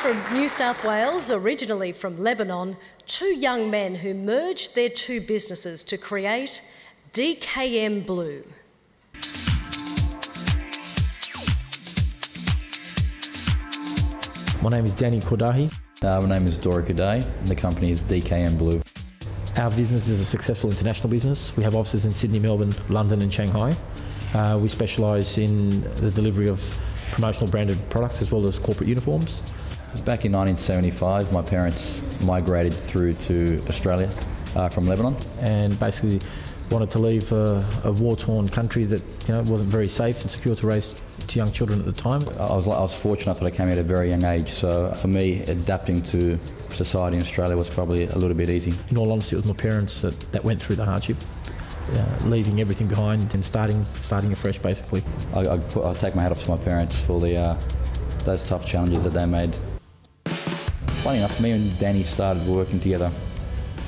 From New South Wales, originally from Lebanon, two young men who merged their two businesses to create DKM Blue. My name is Danny Kordahi. My name is Dori Kordahi, and the company is DKM Blue. Our business is a successful international business. We have offices in Sydney, Melbourne, London and Shanghai. We specialise in the delivery of promotional branded products as well as corporate uniforms. Back in 1975, my parents migrated through to Australia from Lebanon. And basically wanted to leave a war-torn country that wasn't very safe and secure to raise two young children at the time. I was fortunate that I came at a very young age, so for me adapting to society in Australia was probably a little bit easy. In all honesty, it was my parents that went through the hardship, leaving everything behind and starting afresh basically. I take my hat off to my parents for those tough challenges that they made. Funny enough, me and Danny started working together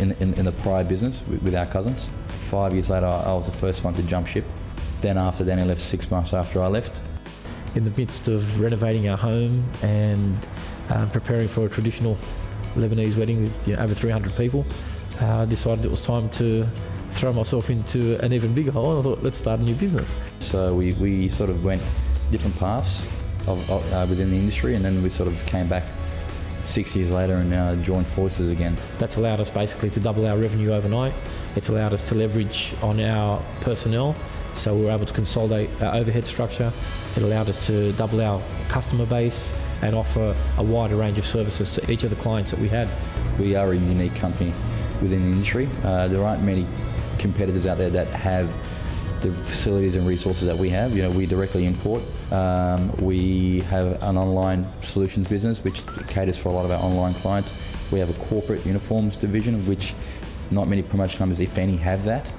in the prior business with our cousins. 5 years later, I was the first one to jump ship. Then after Danny left, 6 months after I left. In the midst of renovating our home and preparing for a traditional Lebanese wedding with over 300 people, I decided it was time to throw myself into an even bigger hole, and I thought, let's start a new business. So we sort of went different paths within the industry, and then we sort of came back 6 years later and joined forces again. That's allowed us basically to double our revenue overnight. It's allowed us to leverage on our personnel, so we were able to consolidate our overhead structure. It allowed us to double our customer base and offer a wider range of services to each of the clients that we had. We are a unique company within the industry. There aren't many competitors out there that have the facilities and resources that we have. We directly import. We have an online solutions business which caters for a lot of our online clients. We have a corporate uniforms division, which not many promotion companies, if any, have that.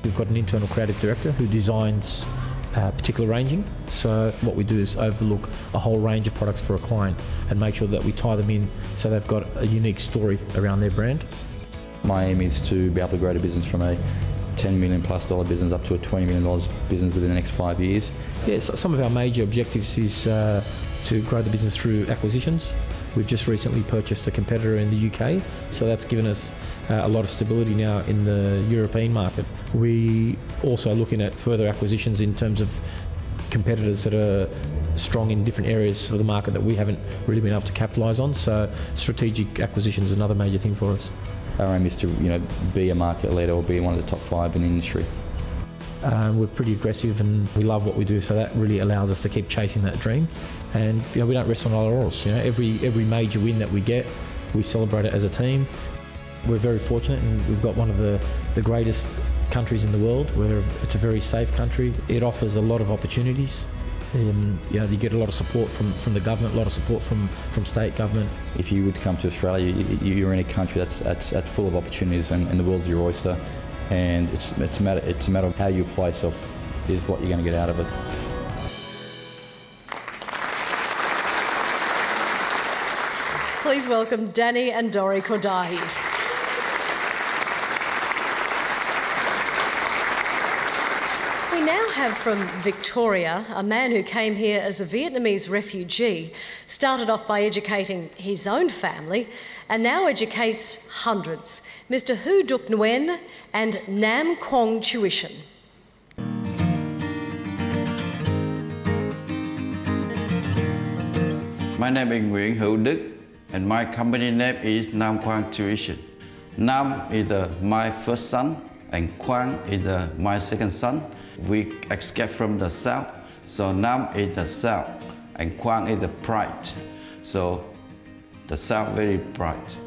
We've got an internal creative director who designs particular ranging. So what we do is overlook a whole range of products for a client and make sure that we tie them in so they've got a unique story around their brand. My aim is to be able to grow the business from a $10 million plus business up to a $20 million business within the next 5 years. Yeah, so some of our major objectives is to grow the business through acquisitions. We've just recently purchased a competitor in the UK, so that's given us a lot of stability now in the European market. We also are looking at further acquisitions in terms of competitors that are strong in different areas of the market that we haven't really been able to capitalise on, so strategic acquisition is another major thing for us. Our aim is to be a market leader or be one of the top 5 in the industry. We're pretty aggressive and we love what we do, so that really allows us to keep chasing that dream. And we don't rest on our laurels. Every major win that we get, we celebrate it as a team. We're very fortunate, and we've got one of the greatest countries in the world. It's a very safe country. It offers a lot of opportunities. You get a lot of support from the government, a lot of support from state government. If you would come to Australia, you're in a country that's full of opportunities, and the world's your oyster. And it's a matter of how you apply yourself is what you're going to get out of it. Please welcome Danny and Dori Kordahi. We now have from Victoria a man who came here as a Vietnamese refugee, started off by educating his own family and now educates hundreds. Mr. Hu Duc Nguyen and Nonpoint Tuition. My name is Nguyễn Hữu Đức and my company name is Nonpoint Tuition. Nam is my first son and Quang is my second son. We escaped from the south, so Nam is the south and Quang is the bright. So the south very bright.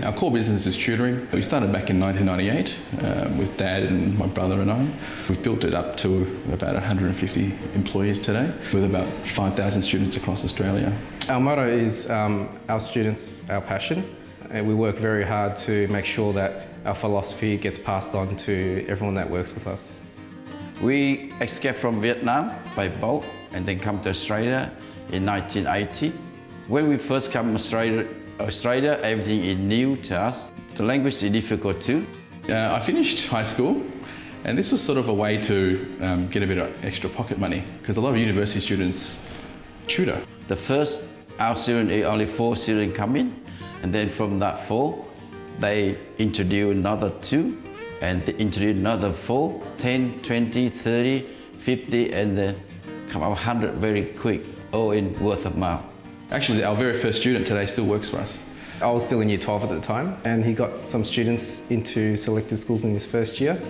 Our core business is tutoring. We started back in 1998 with Dad and my brother and I. We've built it up to about 150 employees today with about 5,000 students across Australia. Our motto is our students, our passion, and we work very hard to make sure that our philosophy gets passed on to everyone that works with us. We escaped from Vietnam by boat and then come to Australia in 1980. When we first come to Australia, everything is new to us. The language is difficult too. I finished high school, and this was sort of a way to get a bit of extra pocket money, because a lot of university students tutor. The first Our student is only 4 students come in, and then from that 4, they introduce another 2, and they introduce another 4, 10, 20, 30, 50, and then come up 100 very quick, all in word of mouth. Actually, our very first student today still works for us. I was still in year 12 at the time, and he got some students into selective schools in his first year,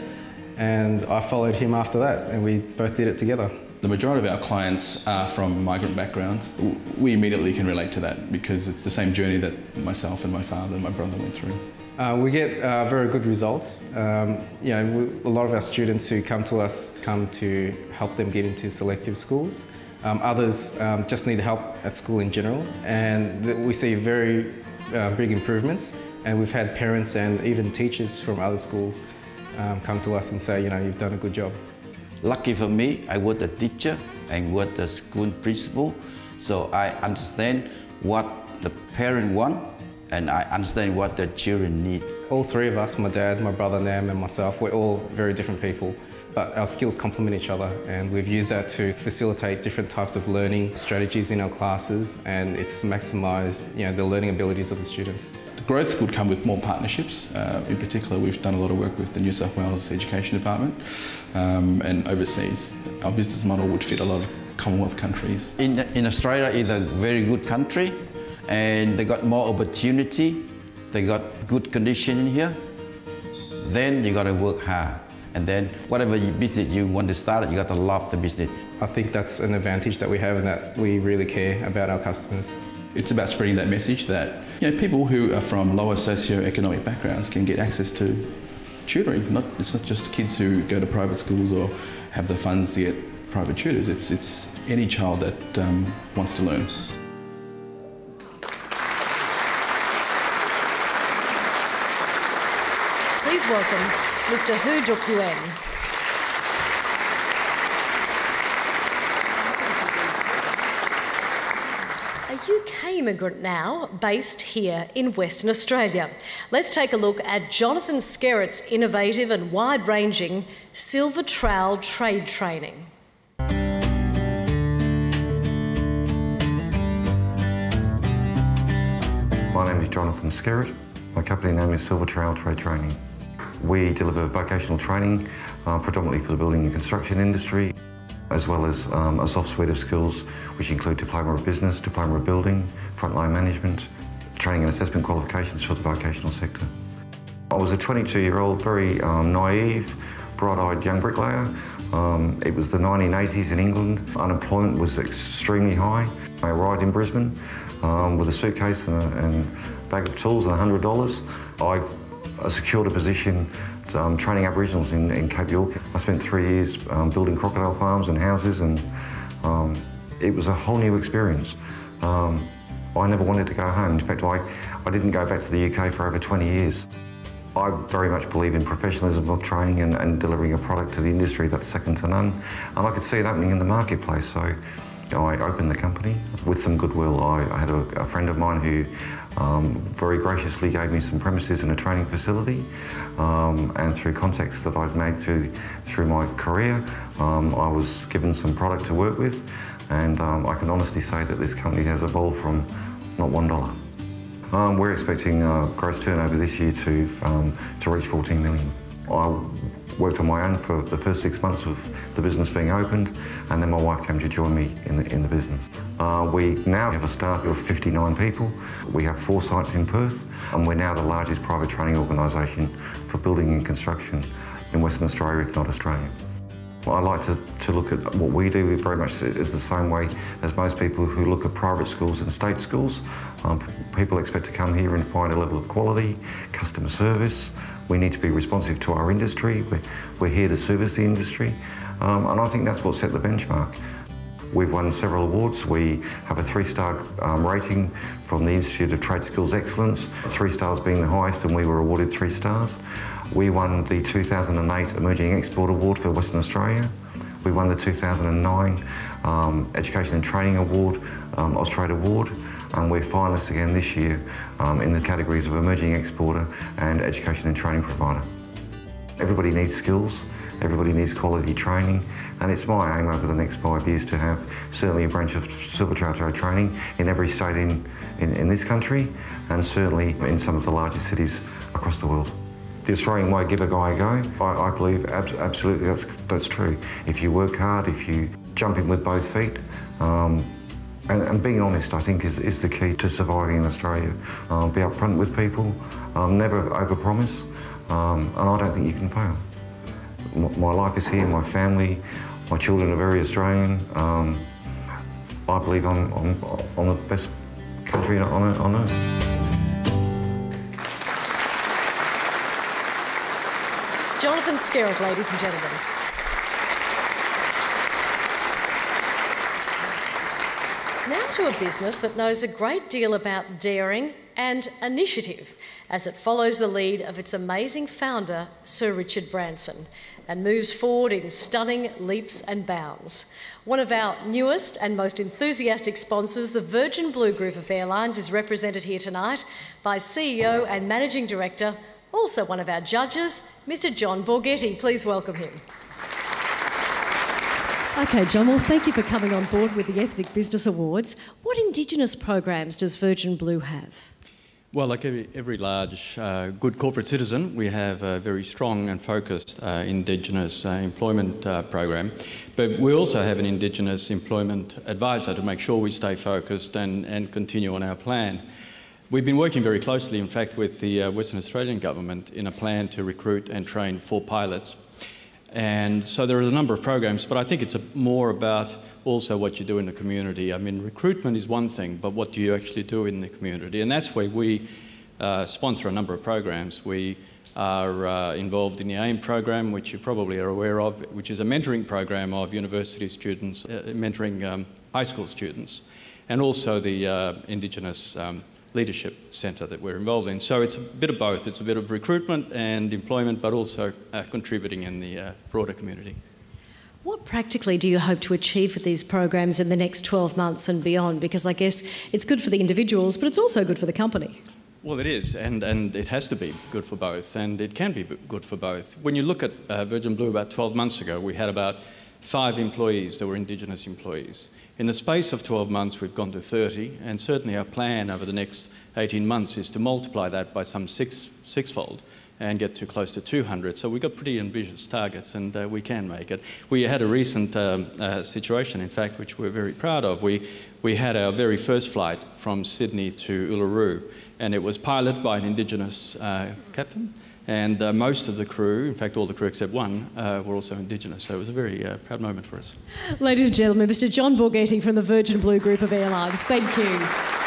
and I followed him after that, and we both did it together. The majority of our clients are from migrant backgrounds. We immediately can relate to that because it's the same journey that myself and my father and my brother went through. We get very good results. A lot of our students who come to us come to help them get into selective schools. Others just need help at school in general, and we see very big improvements. And we've had parents and even teachers from other schools come to us and say, you've done a good job. Lucky for me, I was a teacher and was the school principal, so I understand what the parents want and I understand what the children need. All 3 of us, my dad, my brother Nam and myself, we're all very different people, but our skills complement each other, and we've used that to facilitate different types of learning strategies in our classes, and it's maximised the learning abilities of the students. Growth could come with more partnerships. In particular, we've done a lot of work with the New South Wales Education Department and overseas. Our business model would fit a lot of Commonwealth countries. In Australia, it's a very good country, and they got more opportunity. They got good condition in here. Then you got to work hard, and then whatever business you want to start, you got to love the business. I think that's an advantage that we have, and that we really care about our customers. It's about spreading that message that people who are from lower socio-economic backgrounds can get access to tutoring. It's not just kids who go to private schools or have the funds to get private tutors. It's any child that wants to learn. Please welcome Mr. Hu Duk Yuen. A UK immigrant now, based here in Western Australia. Let's take a look at Jonathan Skerritt's innovative and wide-ranging silver trowel trade training. My name is Jonathan Skerritt. My company name is Silver Trowel Trade Training. We deliver vocational training, predominantly for the building and construction industry, as well as a soft suite of skills which include Diploma of Business, Diploma of Building, Frontline Management, training and assessment qualifications for the vocational sector. I was a 22-year-old, very naive, bright-eyed young bricklayer. It was the 1980s in England. Unemployment was extremely high. I arrived in Brisbane with a suitcase and a bag of tools and $100. I secured a position training Aboriginals in Cape York. I spent 3 years building crocodile farms and houses, and it was a whole new experience. I never wanted to go home. In fact, I didn't go back to the UK for over 20 years. I very much believe in professionalism of training and delivering a product to the industry that's second to none. And I could see it opening in the marketplace, so I opened the company with some goodwill. I had a friend of mine who very graciously gave me some premises and a training facility, and through contacts that I'd made through my career, I was given some product to work with, and I can honestly say that this company has evolved from not $1. We're expecting gross turnover this year to reach 14 million. I worked on my own for the first 6 months of the business being opened, and then my wife came to join me in the business. We now have a staff of 59 people. We have 4 sites in Perth, and we're now the largest private training organisation for building and construction in Western Australia, if not Australia. I like to look at what we do very much is the same way as most people who look at private schools and state schools. People expect to come here and find a level of quality, customer service. We need to be responsive to our industry. We're here to service the industry, and I think that's what set the benchmark. We've won several awards. We have a 3-star rating from the Institute of Trade Skills Excellence, 3 stars being the highest, and we were awarded 3 stars. We won the 2008 Emerging Export Award for Western Australia. We won the 2009 Education and Training Award, Austrade Award, and we're finalists again this year in the categories of Emerging Exporter and Education and Training Provider. Everybody needs skills, Everybody needs quality training, and it's my aim over the next 5 years to have certainly a branch of silver trail training in every state in this country, and certainly in some of the largest cities across the world. The Australian way, give a guy a go, I believe absolutely that's true. If you work hard, if you jump in with both feet, and being honest, I think, is the key to surviving in Australia. Be upfront with people, never overpromise, and I don't think you can fail. My life is here, my family, my children are very Australian. I believe I'm the best country on earth. Jonathan Skerritt, ladies and gentlemen. Now to a business that knows a great deal about daring and initiative as it follows the lead of its amazing founder, Sir Richard Branson, and moves forward in stunning leaps and bounds. One of our newest and most enthusiastic sponsors, the Virgin Blue Group of Airlines, is represented here tonight by CEO and Managing Director, also one of our judges, Mr. John Borghetti. Please welcome him. OK, John, well, thank you for coming on board with the Ethnic Business Awards. What Indigenous programs does Virgin Blue have? Well, like every large, good corporate citizen, we have a very strong and focused Indigenous employment program. But we also have an Indigenous employment advisor to make sure we stay focused and continue on our plan. We've been working very closely, in fact, with the Western Australian government in a plan to recruit and train 4 pilots. And so there are a number of programs, but I think it's more about also what you do in the community. I mean, recruitment is one thing, but what do you actually do in the community? And that's where we sponsor a number of programs. We are involved in the AIM program, which you probably are aware of, which is a mentoring program of university students, mentoring high school students, and also the Indigenous Leadership Centre that we're involved in. So it's a bit of both. It's a bit of recruitment and employment, but also contributing in the broader community. What practically do you hope to achieve with these programs in the next 12 months and beyond? Because I guess it's good for the individuals, but it's also good for the company. Well, it is, and it has to be good for both, and it can be good for both. When you look at Virgin Blue about 12 months ago, we had about 5 employees that were Indigenous employees. In the space of 12 months, we've gone to 30, and certainly our plan over the next 18 months is to multiply that by some sixfold and get to close to 200. So we've got pretty ambitious targets, and we can make it. We had a recent situation, in fact, which we're very proud of. We had our very first flight from Sydney to Uluru, and it was piloted by an Indigenous captain. And most of the crew, in fact all the crew except one, were also Indigenous, so it was a very proud moment for us. Ladies and gentlemen, Mr. John Borghetti from the Virgin Blue Group of Airlines. Thank you.